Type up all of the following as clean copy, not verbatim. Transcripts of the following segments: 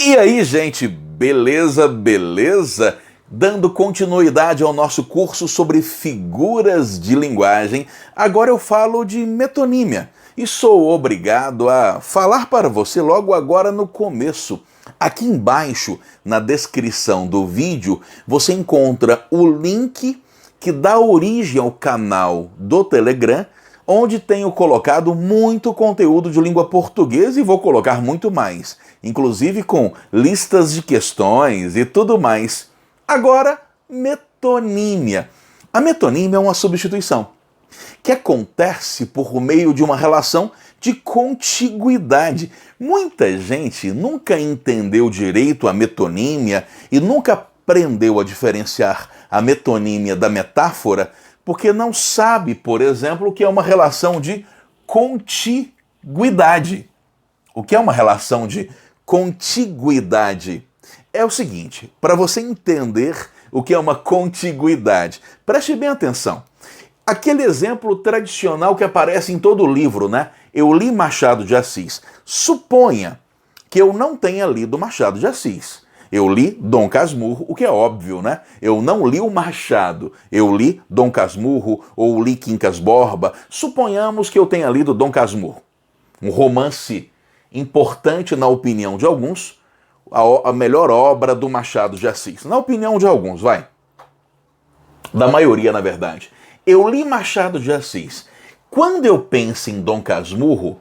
E aí, gente, beleza, beleza? Dando continuidade ao nosso curso sobre figuras de linguagem, agora eu falo de metonímia e sou obrigado a falar para você logo agora no começo. Aqui embaixo, na descrição do vídeo, você encontra o link que dá origem ao canal do Telegram, onde tenho colocado muito conteúdo de língua portuguesa e vou colocar muito mais, inclusive com listas de questões e tudo mais. Agora, metonímia. A metonímia é uma substituição que acontece por meio de uma relação de contiguidade. Muita gente nunca entendeu direito a metonímia e nunca aprendeu a diferenciar a metonímia da metáfora, porque não sabe, por exemplo, o que é uma relação de contiguidade. O que é uma relação de contiguidade? É o seguinte, para você entender o que é uma contiguidade, preste bem atenção. Aquele exemplo tradicional que aparece em todo o livro, né? Eu li Machado de Assis. Suponha que eu não tenha lido Machado de Assis. Eu li Dom Casmurro, o que é óbvio, né? Eu não li o Machado, eu li Dom Casmurro ou li Quincas Borba. Suponhamos que eu tenha lido Dom Casmurro, um romance importante na opinião de alguns, a melhor obra do Machado de Assis. Na opinião de alguns, vai. Da maioria, na verdade. Eu li Machado de Assis. Quando eu penso em Dom Casmurro,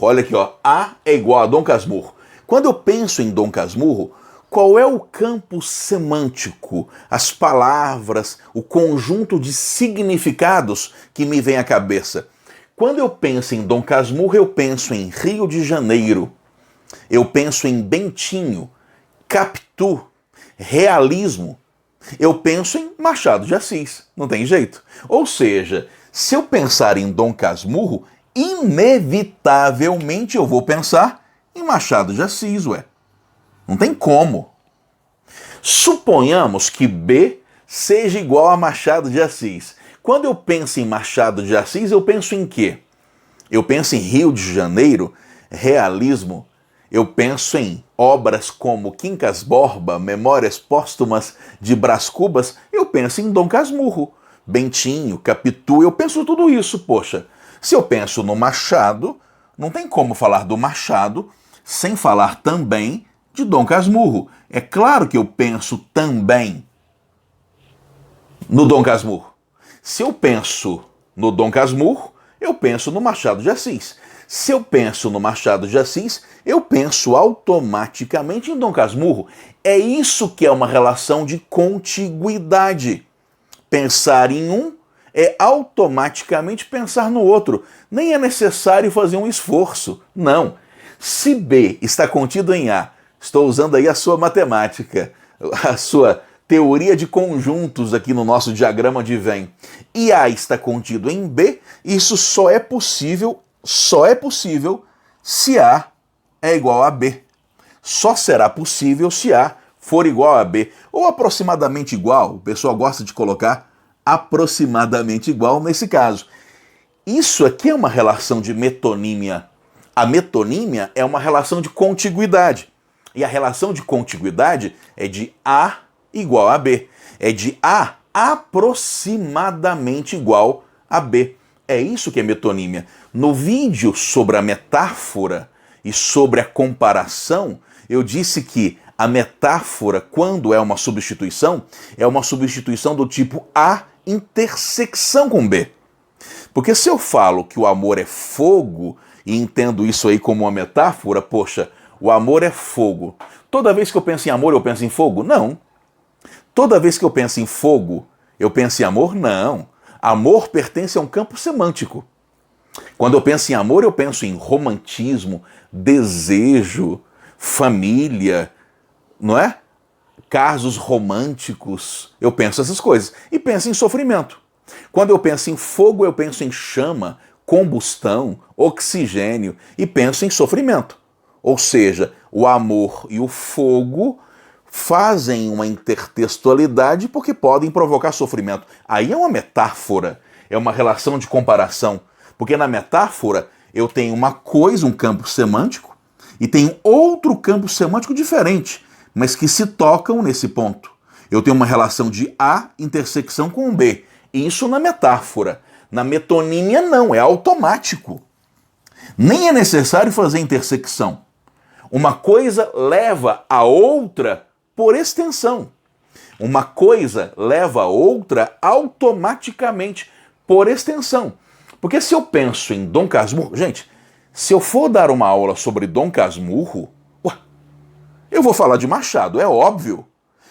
olha aqui, ó, A é igual a Dom Casmurro. Quando eu penso em Dom Casmurro, qual é o campo semântico, as palavras, o conjunto de significados que me vem à cabeça? Quando eu penso em Dom Casmurro, eu penso em Rio de Janeiro, eu penso em Bentinho, Capitu, realismo, eu penso em Machado de Assis, não tem jeito. Ou seja, se eu pensar em Dom Casmurro, inevitavelmente eu vou pensar em Machado de Assis, ué. Não tem como. Suponhamos que B seja igual a Machado de Assis. Quando eu penso em Machado de Assis, eu penso em quê? Eu penso em Rio de Janeiro, realismo. Eu penso em obras como Quincas Borba, Memórias Póstumas de Brás Cubas. Eu penso em Dom Casmurro, Bentinho, Capitu. Eu penso tudo isso, poxa. Se eu penso no Machado, não tem como falar do Machado sem falar também de Dom Casmurro. É claro que eu penso também no Dom Casmurro. Se eu penso no Dom Casmurro, eu penso no Machado de Assis. Se eu penso no Machado de Assis, eu penso automaticamente em Dom Casmurro. É isso que é uma relação de contiguidade. Pensar em um é automaticamente pensar no outro. Nem é necessário fazer um esforço. Não. Se B está contido em A, estou usando aí a sua matemática, a sua teoria de conjuntos aqui no nosso diagrama de Venn, e A está contido em B, isso só é possível se A é igual a B. Só será possível se A for igual a B, ou aproximadamente igual. O pessoal gosta de colocar aproximadamente igual nesse caso. Isso aqui é uma relação de metonímia. A metonímia é uma relação de contiguidade. E a relação de contiguidade é de A igual a B. É de A aproximadamente igual a B. É isso que é metonímia. No vídeo sobre a metáfora e sobre a comparação, eu disse que a metáfora, quando é uma substituição do tipo A intersecção com B. Porque se eu falo que o amor é fogo e entendo isso aí como uma metáfora, poxa, o amor é fogo. Toda vez que eu penso em amor, eu penso em fogo? Não. Toda vez que eu penso em fogo, eu penso em amor? Não. Amor pertence a um campo semântico. Quando eu penso em amor, eu penso em romantismo, desejo, família, não é? Casos românticos. Eu penso essas coisas. E penso em sofrimento. Quando eu penso em fogo, eu penso em chama, combustão, oxigênio e penso em sofrimento. Ou seja, o amor e o fogo fazem uma intertextualidade porque podem provocar sofrimento. Aí é uma metáfora, é uma relação de comparação. Porque na metáfora eu tenho uma coisa, um campo semântico, e tem outro campo semântico diferente, mas que se tocam nesse ponto. Eu tenho uma relação de A intersecção com B. Isso na metáfora. Na metonímia não, é automático. Nem é necessário fazer intersecção. Uma coisa leva a outra por extensão. Uma coisa leva a outra automaticamente por extensão. Porque se eu penso em Dom Casmurro, gente, se eu for dar uma aula sobre Dom Casmurro, eu vou falar de Machado, é óbvio.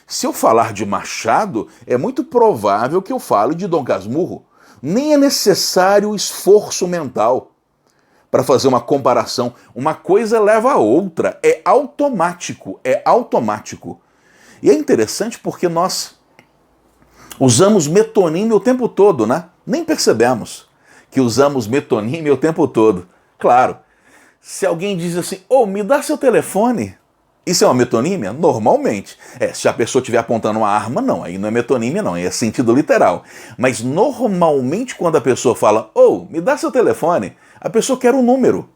Se eu falar de Machado, é muito provável que eu fale de Dom Casmurro. Nem é necessário esforço mental para fazer uma comparação. Uma coisa leva a outra, é automático, é automático. E é interessante porque nós usamos metonímia o tempo todo, né? Nem percebemos que usamos metonímia o tempo todo. Claro, se alguém diz assim, me dá seu telefone, isso é uma metonímia? Normalmente. Se a pessoa estiver apontando uma arma, não, aí não é metonímia não, aí é sentido literal. Mas normalmente quando a pessoa fala, me dá seu telefone, a pessoa quer um número.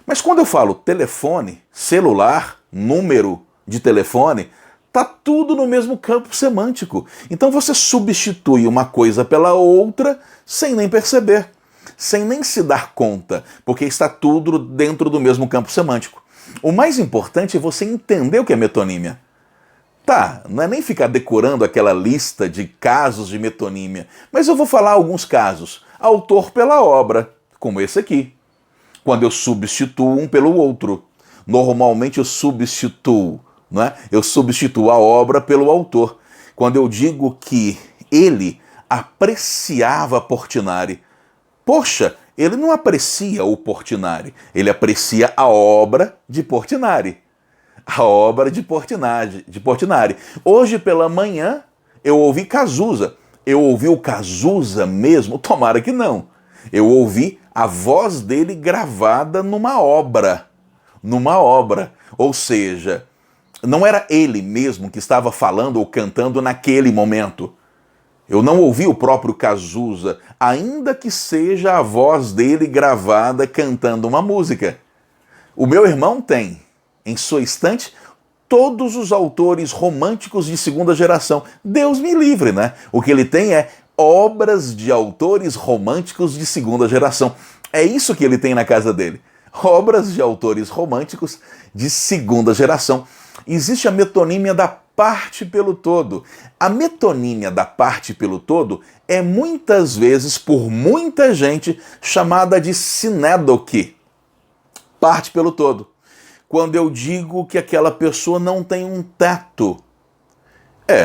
Mas quando eu falo telefone, celular, número de telefone, tá tudo no mesmo campo semântico. Então você substitui uma coisa pela outra sem nem perceber, sem nem se dar conta, porque está tudo dentro do mesmo campo semântico. O mais importante é você entender o que é metonímia. Tá, não é nem ficar decorando aquela lista de casos de metonímia, mas eu vou falar alguns casos. Autor pela obra, como esse aqui. Quando eu substituo um pelo outro. Normalmente eu substituo, não é? Eu substituo a obra pelo autor. Quando eu digo que ele apreciava Portinari, poxa, ele não aprecia o Portinari, ele aprecia a obra de Portinari. A obra de Portinari. Hoje pela manhã eu ouvi Cazuza. Eu ouvi o Cazuza mesmo? Tomara que não. Eu ouvi a voz dele gravada numa obra. Numa obra. Ou seja, não era ele mesmo que estava falando ou cantando naquele momento. Eu não ouvi o próprio Cazuza, ainda que seja a voz dele gravada cantando uma música. O meu irmão tem, em sua estante, todos os autores românticos de segunda geração. Deus me livre, né? O que ele tem é obras de autores românticos de segunda geração. É isso que ele tem na casa dele. Obras de autores românticos de segunda geração. Existe a metonímia da parte pelo todo. A metonímia da parte pelo todo é muitas vezes, por muita gente, chamada de sinédoque. Parte pelo todo. Quando eu digo que aquela pessoa não tem um teto.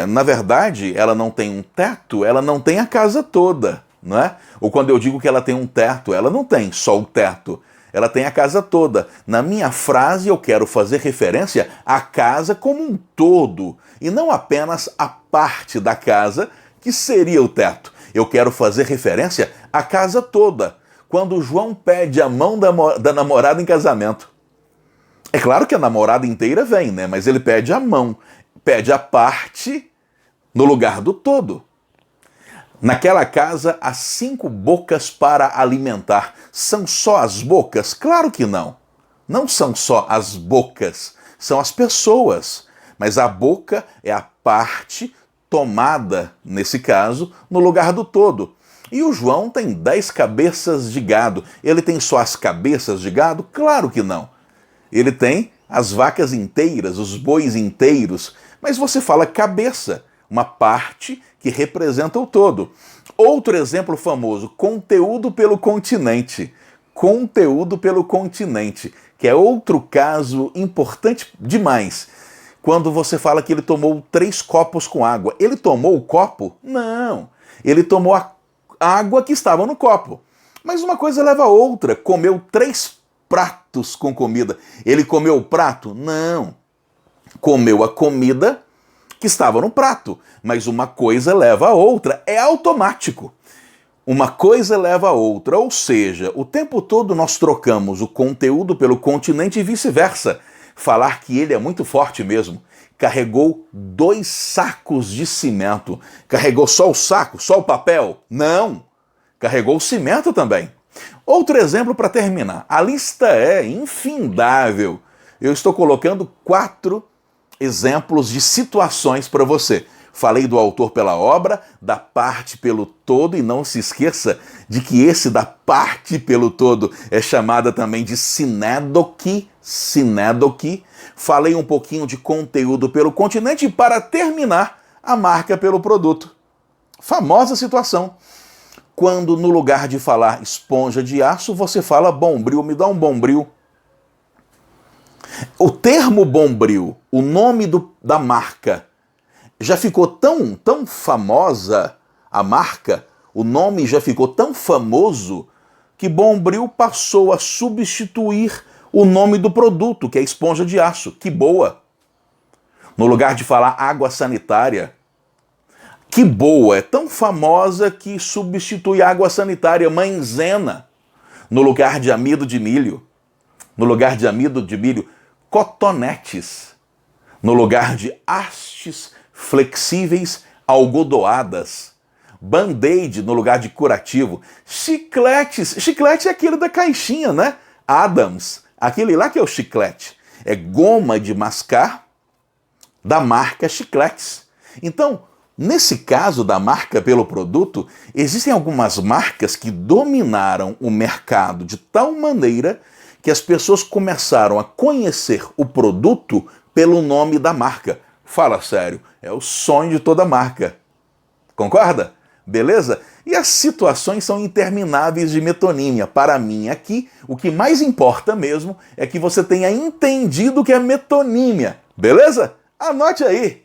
Na verdade, ela não tem um teto, ela não tem a casa toda, não é? Ou quando eu digo que ela tem um teto, ela não tem só o teto. Ela tem a casa toda. Na minha frase eu quero fazer referência à casa como um todo, e não apenas à parte da casa, que seria o teto. Eu quero fazer referência à casa toda. Quando João pede a mão da namorada em casamento. É claro que a namorada inteira vem, né? Mas ele pede a mão, pede a parte no lugar do todo. Naquela casa há 5 bocas para alimentar. São só as bocas? Claro que não. Não são só as bocas, são as pessoas. Mas a boca é a parte tomada, nesse caso, no lugar do todo. E o João tem 10 cabeças de gado. Ele tem só as cabeças de gado? Claro que não. Ele tem as vacas inteiras, os bois inteiros. Mas você fala cabeça, uma parte que representa o todo. Outro exemplo famoso, conteúdo pelo continente. Conteúdo pelo continente, que é outro caso importante demais. Quando você fala que ele tomou 3 copos com água. Ele tomou o copo? Não. Ele tomou a água que estava no copo. Mas uma coisa leva a outra. Comeu 3 pratos com comida. Ele comeu o prato? Não. Comeu a comida que estava no prato. Mas uma coisa leva a outra. É automático. Uma coisa leva a outra. Ou seja, o tempo todo nós trocamos o conteúdo pelo continente e vice-versa. Falar que ele é muito forte mesmo. Carregou 2 sacos de cimento. Carregou só o saco? Só o papel? Não. Carregou o cimento também. Outro exemplo para terminar. A lista é infindável eu estou colocando 4 exemplos de situações para você. Falei do autor pela obra, da parte pelo todo, e não se esqueça de que esse da parte pelo todo é chamada também de sinédoque. Falei um pouquinho de conteúdo pelo continente e, para terminar, a marca pelo produto. Famosa situação. Quando no lugar de falar esponja de aço, você fala Bombril, me dá um Bombril. O termo Bombril, o nome da marca, já ficou tão famosa a marca, o nome já ficou tão famoso que Bombril passou a substituir o nome do produto, que é esponja de aço. Que boa! No lugar de falar água sanitária, que boa! É tão famosa que substitui água sanitária, maizena. No lugar de amido de milho, cotonetes. No lugar de hastes flexíveis, algodoadas. Band-aid no lugar de curativo. Chicletes. Chiclete é aquele da caixinha, né? Adams. Aquele lá que é o chiclete. É goma de mascar da marca Chicletes. Então, nesse caso da marca pelo produto, existem algumas marcas que dominaram o mercado de tal maneira que as pessoas começaram a conhecer o produto pelo nome da marca. Fala sério, é o sonho de toda marca. Concorda? Beleza? E as situações são intermináveis de metonímia. Para mim aqui, o que mais importa mesmo é que você tenha entendido o que é metonímia. Beleza? Anote aí!